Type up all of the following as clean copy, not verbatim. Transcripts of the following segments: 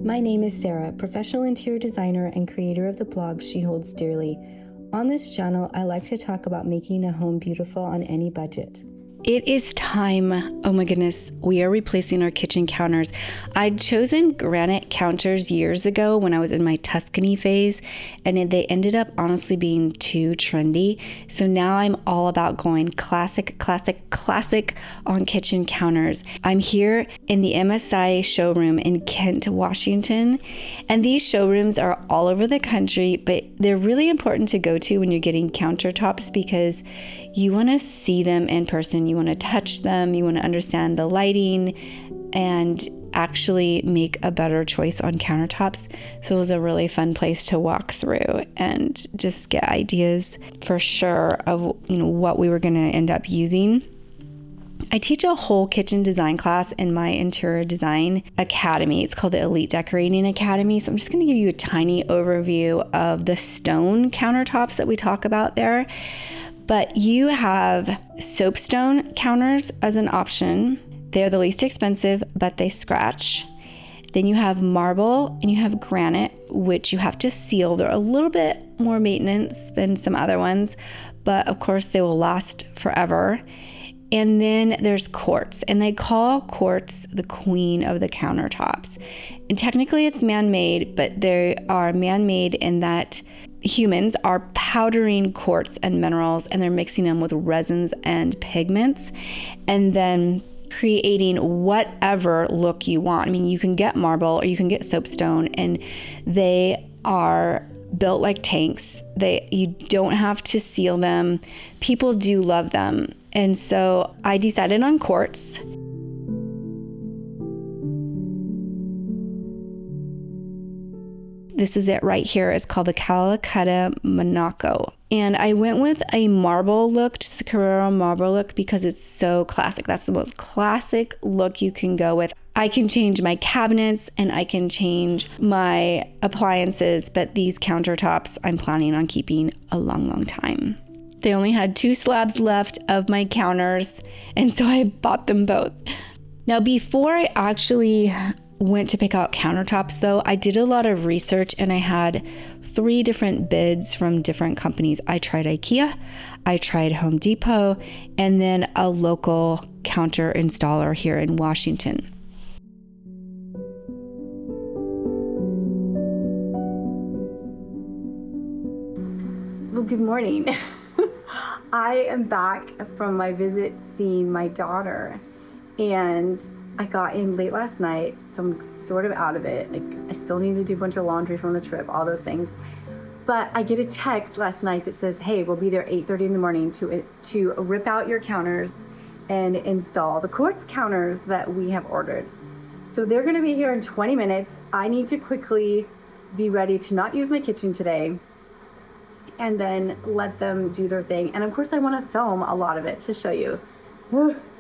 My name is Sarah, professional interior designer and creator of the blog She Holds Dearly. On this channel, I like to talk about making a home beautiful on any budget. It is time. Oh my goodness, we are replacing our kitchen counters. I'd chosen granite counters years ago when I was in my Tuscany phase, and they ended up honestly being too trendy. So now I'm all about going classic on kitchen counters. I'm here in the MSI showroom in Kent, Washington, and these showrooms are all over the country, but they're really important to go to when you're getting countertops because you want to see them in person. You want to touch them. You want to understand the lighting and actually make a better choice on countertops. So it was a really fun place to walk through and just get ideas for sure of what we were going to end up using. I teach a whole kitchen design class in my interior design academy. It's called the Elite Decorating Academy. So I'm just going to give you a tiny overview of the stone countertops that we talk about there. But you have soapstone counters as an option. They're the least expensive, but they scratch. Then you have marble and you have granite, which you have to seal. They're a little bit more maintenance than some other ones, but of course they will last forever. And then there's quartz, and they call quartz the queen of the countertops. And technically it's man-made, but they are man-made in that humans are powdering quartz and minerals, and they're mixing them with resins and pigments, and then creating whatever look you want. I mean, you can get marble or you can get soapstone, and they are built like tanks. You don't have to seal them. People do love them. And so I decided on quartz. This is it right here. It's called the Calcutta Monaco. And I went with a marble look, just a Carrara marble look, because it's so classic. That's the most classic look you can go with. I can change my cabinets and I can change my appliances, but these countertops I'm planning on keeping a long time. They only had 2 slabs left of my counters, and so I bought them both. Now, before I actually went to pick out countertops though, I did a lot of research and I had 3 different bids from different companies. I tried IKEA, I tried Home Depot, and then a local counter installer here in Washington. Well, good morning. I am back from my visit seeing my daughter, and I got in late last night, so I'm sort of out of it. Like, I still need to do a bunch of laundry from the trip, all those things. But I get a text last night that says, hey, we'll be there 8:30 in the morning to rip out your counters and install the quartz counters that we have ordered. So they're gonna be here in 20 minutes. I need to quickly be ready to not use my kitchen today and then let them do their thing. And of course I wanna film a lot of it to show you.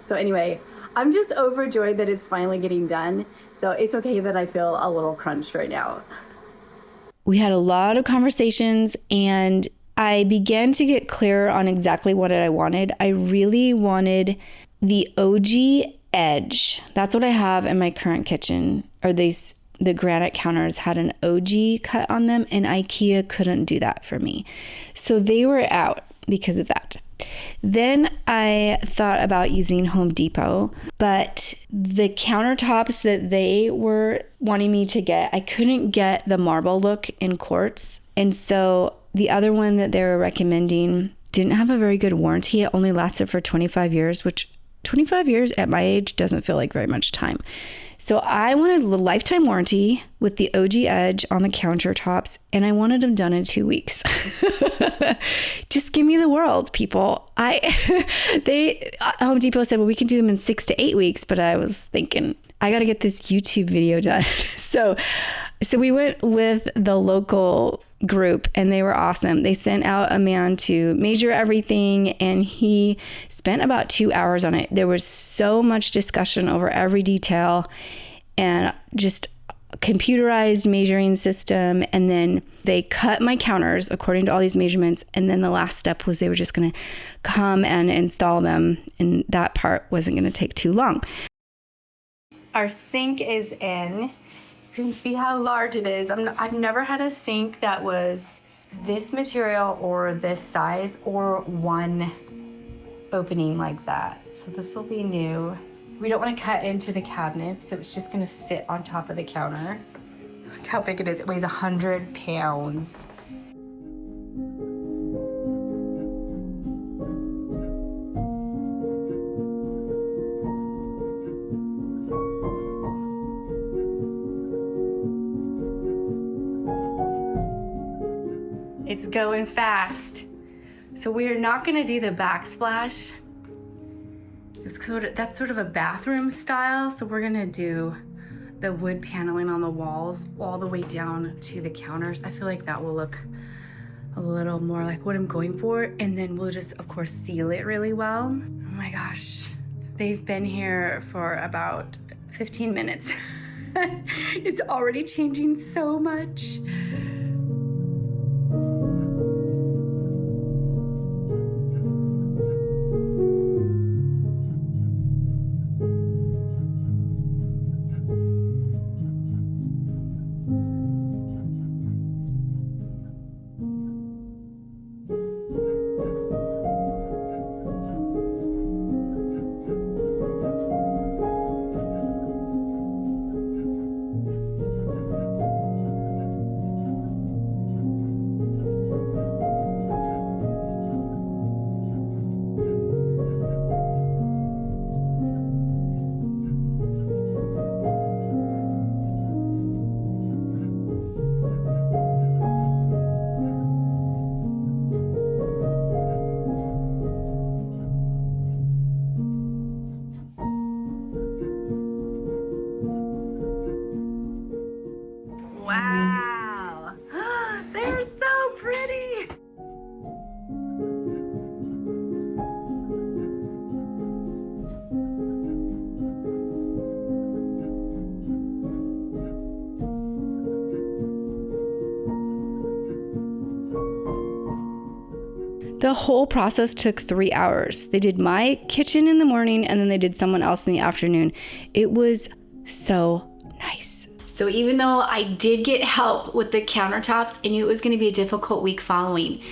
So anyway, I'm just overjoyed that it's finally getting done. So it's okay that I feel a little crunched right now. We had a lot of conversations and I began to get clearer on exactly what I wanted. I really wanted the OG edge. That's what I have in my current kitchen, or the granite counters had an OG cut on them, and IKEA couldn't do that for me. So they were out because of that. Then I thought about using Home Depot, but the countertops that they were wanting me to get, I couldn't get the marble look in quartz. And so the other one that they were recommending didn't have a very good warranty. It only lasted for 25 years, which 25 years at my age doesn't feel like very much time. So I wanted a lifetime warranty with the OG edge on the countertops, and I wanted them done in 2 weeks. Just give me the world, people. Home Depot said, well, we can do them in 6 to 8 weeks, but I was thinking, I got to get this YouTube video done. So we went with the local group and they were awesome. They sent out a man to measure everything and he spent about 2 hours on it. There was so much discussion over every detail and just computerized measuring system, and then they cut my counters according to all these measurements, and then the last step was they were just going to come and install them, and that part wasn't going to take too long. Our sink is in. You can see how large it is. I've never had a sink that was this material or this size or one opening like that. So this will be new. We don't want to cut into the cabinet, so it's just going to sit on top of the counter. Look how big it is. It weighs 100 pounds. It's going fast. So we are not going to do the backsplash. That's sort of a bathroom style, so we're gonna do the wood paneling on the walls all the way down to the counters. I feel like that will look a little more like what I'm going for, and then we'll just, of course, seal it really well. Oh my gosh, they've been here for about 15 minutes. It's already changing so much. Wow, they're so pretty. The whole process took 3 hours. They did my kitchen in the morning and then they did someone else in the afternoon. It was so nice. So even though I did get help with the countertops, I knew it was going to be a difficult week following.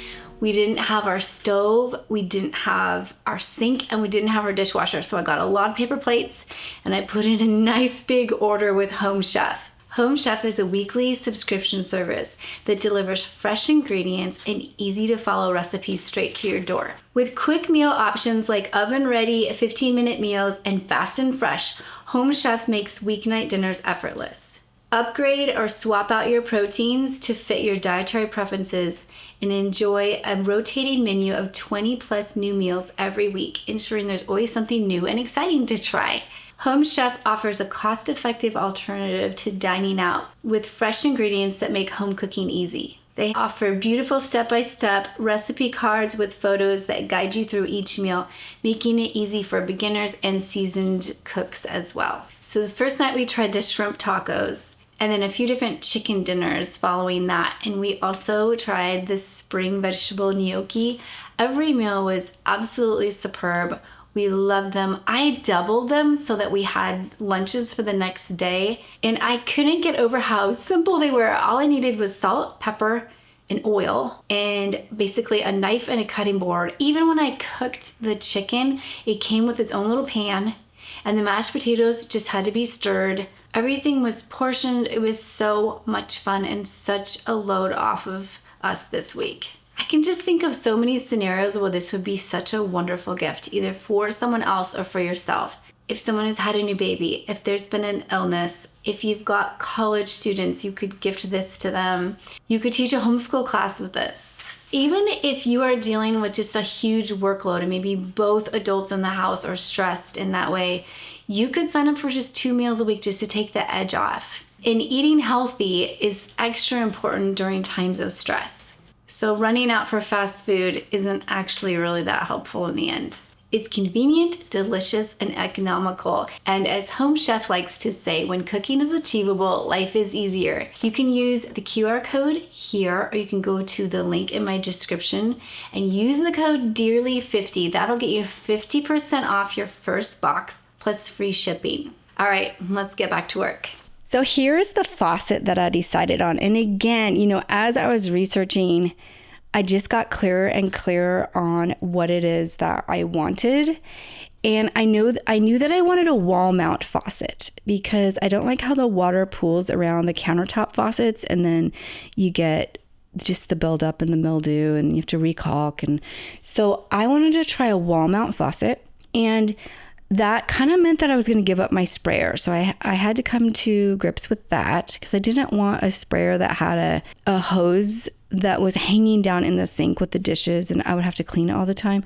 We didn't have our stove, we didn't have our sink, and we didn't have our dishwasher. So I got a lot of paper plates and I put in a nice big order with Home Chef. Home Chef is a weekly subscription service that delivers fresh ingredients and easy to follow recipes straight to your door. With quick meal options like oven-ready 15-minute meals and fast and fresh, Home Chef makes weeknight dinners effortless. Upgrade or swap out your proteins to fit your dietary preferences and enjoy a rotating menu of 20 plus new meals every week, ensuring there's always something new and exciting to try. Home Chef offers a cost-effective alternative to dining out with fresh ingredients that make home cooking easy. They offer beautiful step-by-step recipe cards with photos that guide you through each meal, making it easy for beginners and seasoned cooks as well. So the first night we tried the shrimp tacos, and then a few different chicken dinners following that. And we also tried the spring vegetable gnocchi. Every meal was absolutely superb. We loved them. I doubled them so that we had lunches for the next day. And I couldn't get over how simple they were. All I needed was salt, pepper, and oil, and basically a knife and a cutting board. Even when I cooked the chicken, it came with its own little pan, and the mashed potatoes just had to be stirred. Everything was portioned. It was so much fun and such a load off of us this week. I can just think of so many scenarios where this would be such a wonderful gift, either for someone else or for yourself. If someone has had a new baby, if there's been an illness, if you've got college students, you could gift this to them. You could teach a homeschool class with this. Even if you are dealing with just a huge workload and maybe both adults in the house are stressed in that way, you could sign up for just 2 meals a week just to take the edge off. And eating healthy is extra important during times of stress. So running out for fast food isn't actually really that helpful in the end. It's convenient, delicious, and economical. And as Home Chef likes to say, when cooking is achievable, life is easier. You can use the QR code here, or you can go to the link in my description and use the code DEARLY50. That'll get you 50% off your first box plus free shipping. All right, let's get back to work. So here's the faucet that I decided on. And again, as I was researching, I just got clearer and clearer on what it is that I wanted. And I knew that I wanted a wall mount faucet because I don't like how the water pools around the countertop faucets and then you get just the buildup and the mildew and you have to recalk. And so I wanted to try a wall mount faucet, and that kind of meant that I was going to give up my sprayer. So I had to come to grips with that because I didn't want a sprayer that had a hose that was hanging down in the sink with the dishes and I would have to clean it all the time.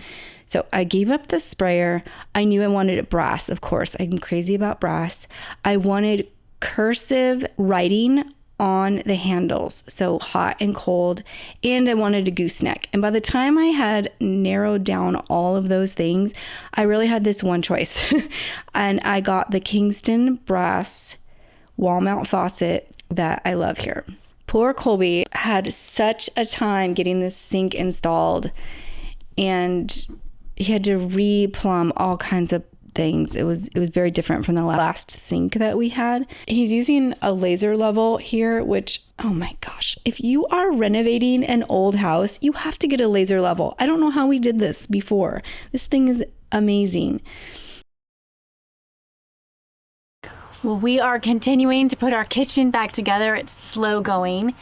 So I gave up the sprayer. I knew I wanted it brass, of course. I'm crazy about brass. I wanted cursive writing on the handles, so hot and cold, and I wanted a gooseneck. And by the time I had narrowed down all of those things, I really had this one choice. And I got the Kingston brass wall mount faucet that I love here. Poor Colby had such a time getting this sink installed, and he had to replumb all kinds of things. It was very different from the last sink that we had. He's using a laser level here, which, oh my gosh, if you are renovating an old house, you have to get a laser level. I don't know how we did this before. This thing is amazing. Well, we are continuing to put our kitchen back together. It's slow going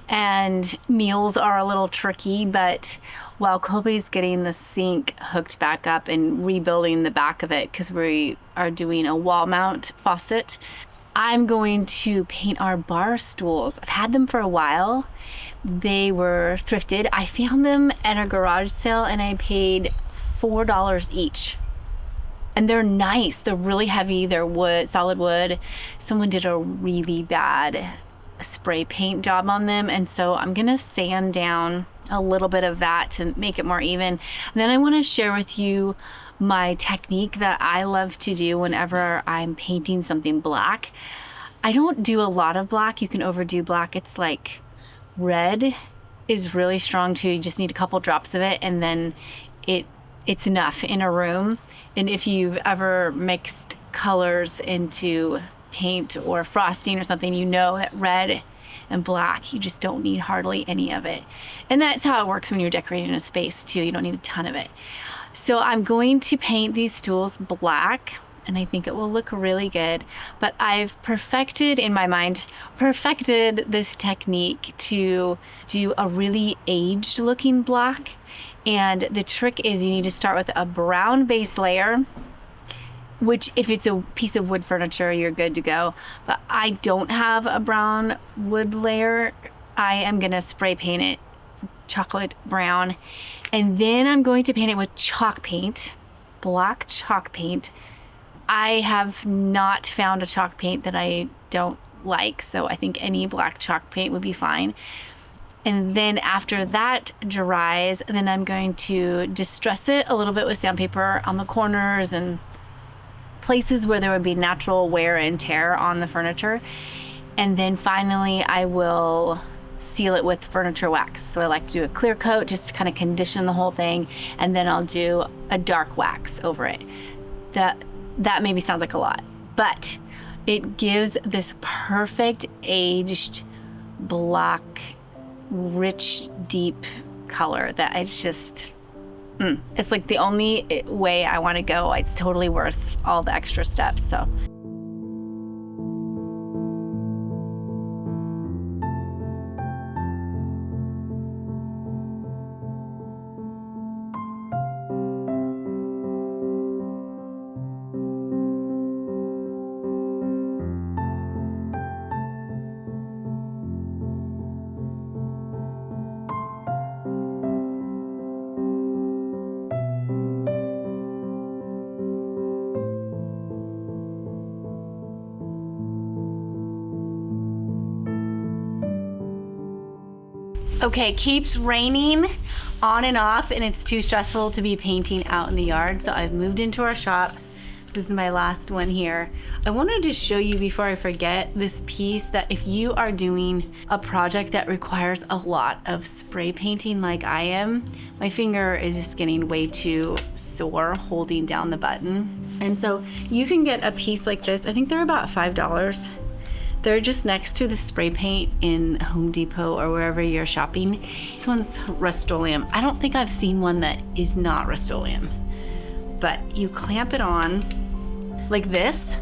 and meals are a little tricky, but while Colby's getting the sink hooked back up and rebuilding the back of it because we are doing a wall mount faucet, I'm going to paint our bar stools. I've had them for a while. They were thrifted. I found them at a garage sale and I paid $4 each. And they're nice. They're really heavy. They're wood, solid wood. Someone did a really bad spray paint job on them. And so I'm gonna sand down a little bit of that to make it more even. And then I wanna share with you my technique that I love to do whenever I'm painting something black. I don't do a lot of black. You can overdo black. It's like red is really strong too. You just need a couple drops of it and then it's enough in a room. And if you've ever mixed colors into paint or frosting or something, you know that red and black, you just don't need hardly any of it. And that's how it works when you're decorating a space too. You don't need a ton of it. So I'm going to paint these stools black and I think it will look really good. But I've perfected this technique to do a really aged looking black. And the trick is you need to start with a brown base layer, which if it's a piece of wood furniture, you're good to go. But I don't have a brown wood layer. I am gonna spray paint it chocolate brown. And then I'm going to paint it with chalk paint, black chalk paint. I have not found a chalk paint that I don't like, so I think any black chalk paint would be fine. And then after that dries, then I'm going to distress it a little bit with sandpaper on the corners and places where there would be natural wear and tear on the furniture. And then finally I will seal it with furniture wax. So I like to do a clear coat just to kind of condition the whole thing, and then I'll do a dark wax over it. That maybe sounds like a lot, but it gives this perfect aged black, rich, deep color that it's just, it's like the only way I want to go. It's totally worth all the extra steps. So. Okay, keeps raining on and off, and it's too stressful to be painting out in the yard, so I've moved into our shop. This is my last one here. I wanted to show you before I forget this piece that if you are doing a project that requires a lot of spray painting like I am, my finger is just getting way too sore holding down the button. And so you can get a piece like this. I think they're about $5. They're just next to the spray paint in Home Depot or wherever you're shopping. This one's Rust-Oleum. I don't think I've seen one that is not Rust-Oleum. But you clamp it on like this,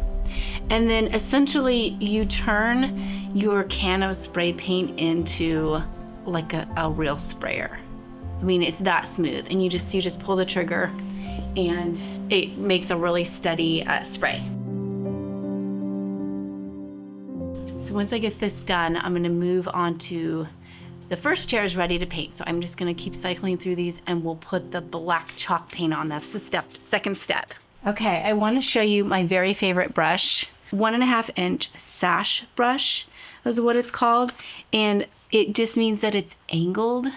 and then essentially you turn your can of spray paint into like a real sprayer. I mean, it's that smooth, and you just pull the trigger and it makes a really steady spray. So once I get this done, I'm gonna move on to the first chair is ready to paint. So I'm just gonna keep cycling through these and we'll put the black chalk paint on. That's the second step. Okay, I wanna show you my very favorite brush, 1.5 inch sash brush is what it's called. And it just means that it's angled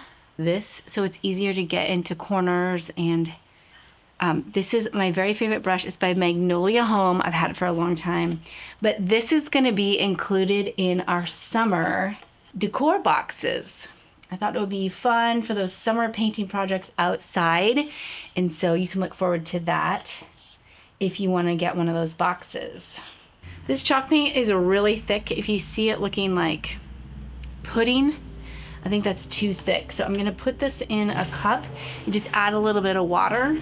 so it's easier to get into corners. And this is my very favorite brush. It's by Magnolia Home. I've had it for a long time, but this is gonna be included in our summer decor boxes. I thought it would be fun for those summer painting projects outside. And so you can look forward to that if you want to get one of those boxes. This chalk paint is really thick. If you see it looking like pudding, I think that's too thick. So I'm going to put this in a cup and just add a little bit of water.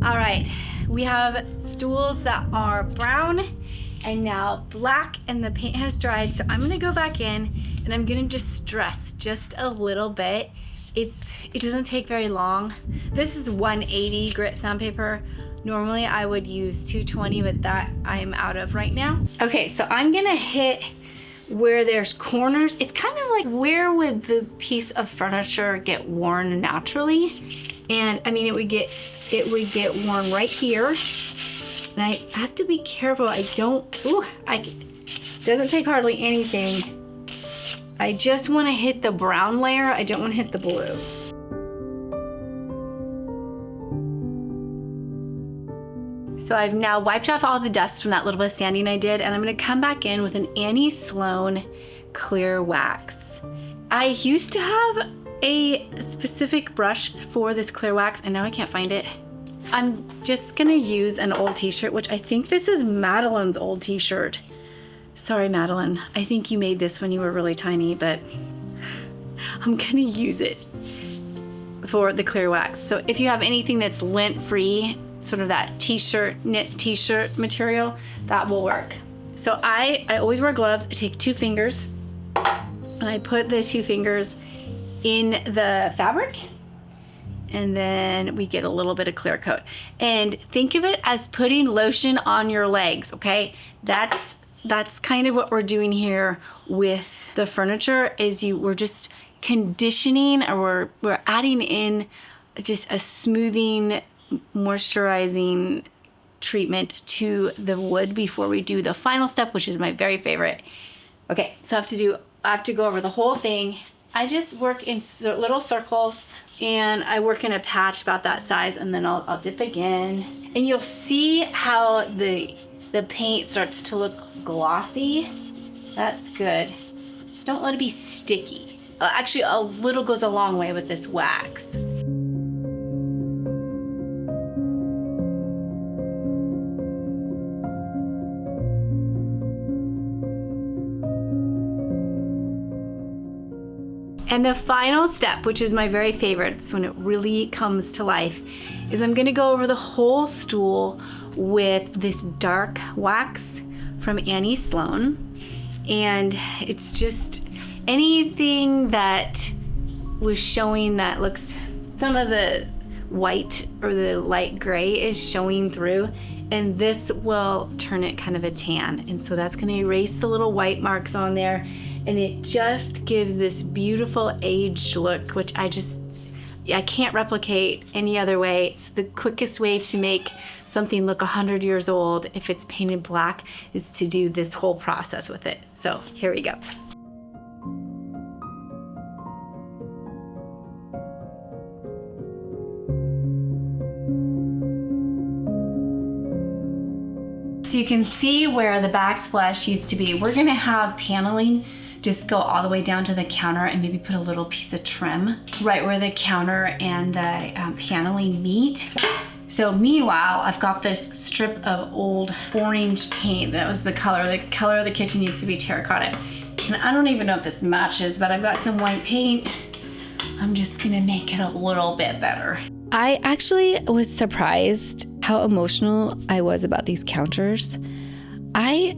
All right, we have stools that are brown and now black, and the paint has dried. So I'm gonna go back in and I'm gonna just stress just a little bit. It doesn't take very long. This is 180 grit sandpaper. Normally I would use 220, but that I'm out of right now. Okay, so I'm gonna hit where there's corners. It's kind of like, where would the piece of furniture get worn naturally? And I mean, it would get worn right here. And I have to be careful. It doesn't take hardly anything. I just want to hit the brown layer. I don't want to hit the blue. So I've now wiped off all the dust from that little bit of sanding I did, and I'm gonna come back in with an Annie Sloan clear wax. I used to have a specific brush for this clear wax, and now I can't find it. I'm just gonna use an old t-shirt, which I think this is Madeline's old t-shirt. Sorry, Madeline. I think you made this when you were really tiny, but I'm gonna use it for the clear wax. So if you have anything that's lint-free, sort of that t-shirt, knit t-shirt material, that will work. So I always wear gloves. I take 2 fingers and I put the 2 fingers in the fabric, and then we get a little bit of clear coat. And think of it as putting lotion on your legs, okay? That's kind of what we're doing here with the furniture, is we're just conditioning, or we're adding in just a smoothing, moisturizing treatment to the wood before we do the final step, which is my very favorite. Okay, so I have to go over the whole thing. I just work in little circles, and I work in a patch about that size, and then I'll dip again. And you'll see how the paint starts to look glossy. That's good. Just don't let it be sticky. Actually, a little goes a long way with this wax. And the final step, which is my very favorite, it's when it really comes to life, is I'm gonna go over the whole stool with this dark wax from Annie Sloan. And it's just anything that was showing that looks, some of the white or the light gray is showing through, and this will turn it kind of a tan. And so that's gonna erase the little white marks on there, and it just gives this beautiful aged look, which I can't replicate any other way. It's the quickest way to make something look 100 years old if it's painted black, is to do this whole process with it. So here we go. So you can see where the backsplash used to be. We're gonna have paneling just go all the way down to the counter and maybe put a little piece of trim right where the counter and the paneling meet. So meanwhile, I've got this strip of old orange paint. That was the color. The color of the kitchen used to be terracotta. And I don't even know if this matches, but I've got some white paint. I'm just gonna make it a little bit better. I actually was surprised how emotional I was about these counters. I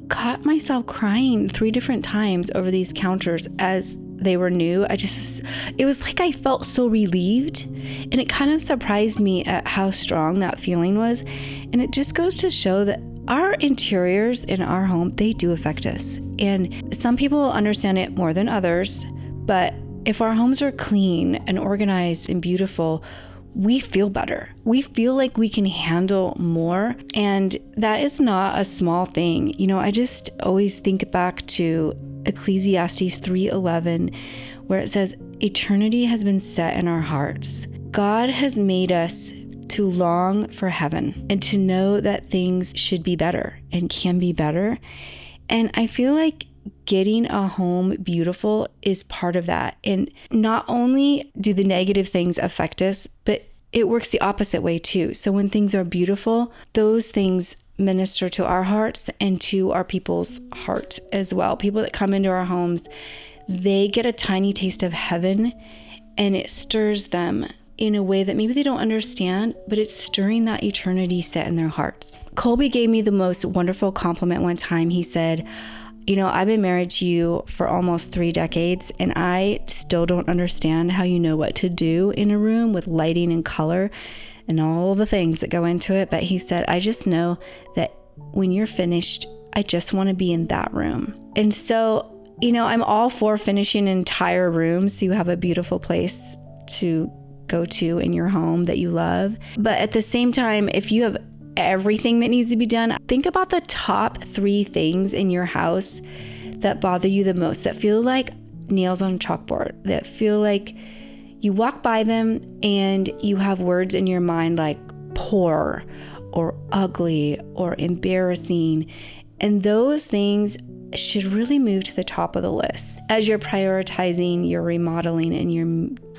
caught myself crying 3 different times over these counters as they were new. It was like I felt so relieved, and it kind of surprised me at how strong that feeling was. And it just goes to show that our interiors in our home, they do affect us. And some people understand it more than others, but if our homes are clean and organized and beautiful, we feel better. We feel like we can handle more. And that is not a small thing. You know, I just always think back to Ecclesiastes 3:11, where it says, eternity has been set in our hearts. God has made us to long for heaven and to know that things should be better and can be better. And I feel like getting a home beautiful is part of that. And not only do the negative things affect us, but it works the opposite way too. So when things are beautiful, those things minister to our hearts and to our people's heart as well. People that come into our homes, they get a tiny taste of heaven, and it stirs them in a way that maybe they don't understand, but it's stirring that eternity set in their hearts. Colby gave me the most wonderful compliment one time. He said, you know, I've been married to you for almost 3 decades, and I still don't understand how you know what to do in a room with lighting and color and all the things that go into it. But he said, I just know that when you're finished, I just want to be in that room. And so, you know, I'm all for finishing an entire room so you have a beautiful place to go to in your home that you love. But at the same time, if you have everything that needs to be done, think about the top 3 things in your house that bother you the most, that feel like nails on a chalkboard, that feel like you walk by them and you have words in your mind like poor or ugly or embarrassing. And those things should really move to the top of the list as you're prioritizing your remodeling and your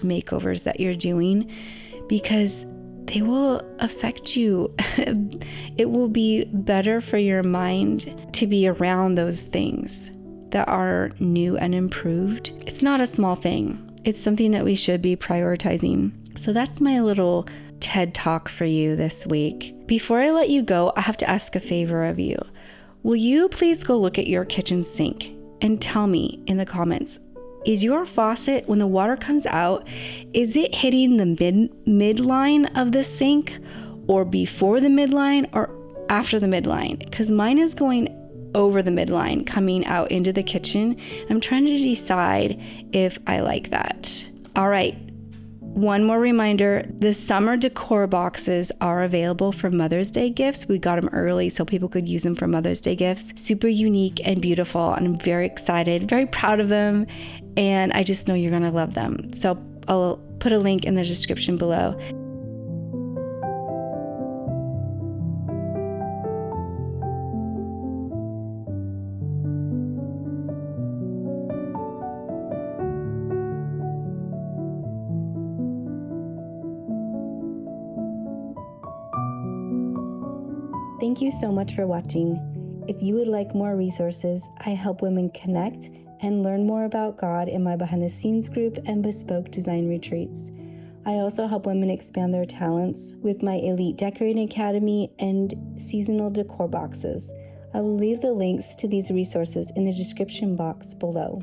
makeovers that you're doing, because they will affect you. It will be better for your mind to be around those things that are new and improved. It's not a small thing. It's something that we should be prioritizing. So that's my little TED Talk for you this week. Before I let you go, I have to ask a favor of you. Will you please go look at your kitchen sink and tell me in the comments, is your faucet, when the water comes out, is it hitting the midline of the sink, or before the midline, or after the midline? Because mine is going over the midline, coming out into the kitchen. I'm trying to decide if I like that. All right. One more reminder, the summer decor boxes are available for Mother's Day gifts. We got them early so people could use them for Mother's Day gifts. Super unique and beautiful, and I'm very excited, very proud of them, and I just know you're gonna love them. So I'll put a link in the description below. Thank you so much for watching. If you would like more resources, I help women connect, and learn more about God in my behind the scenes group and bespoke design retreats. I also help women expand their talents with my Elite Decorating Academy and seasonal decor boxes. I will leave the links to these resources in the description box below.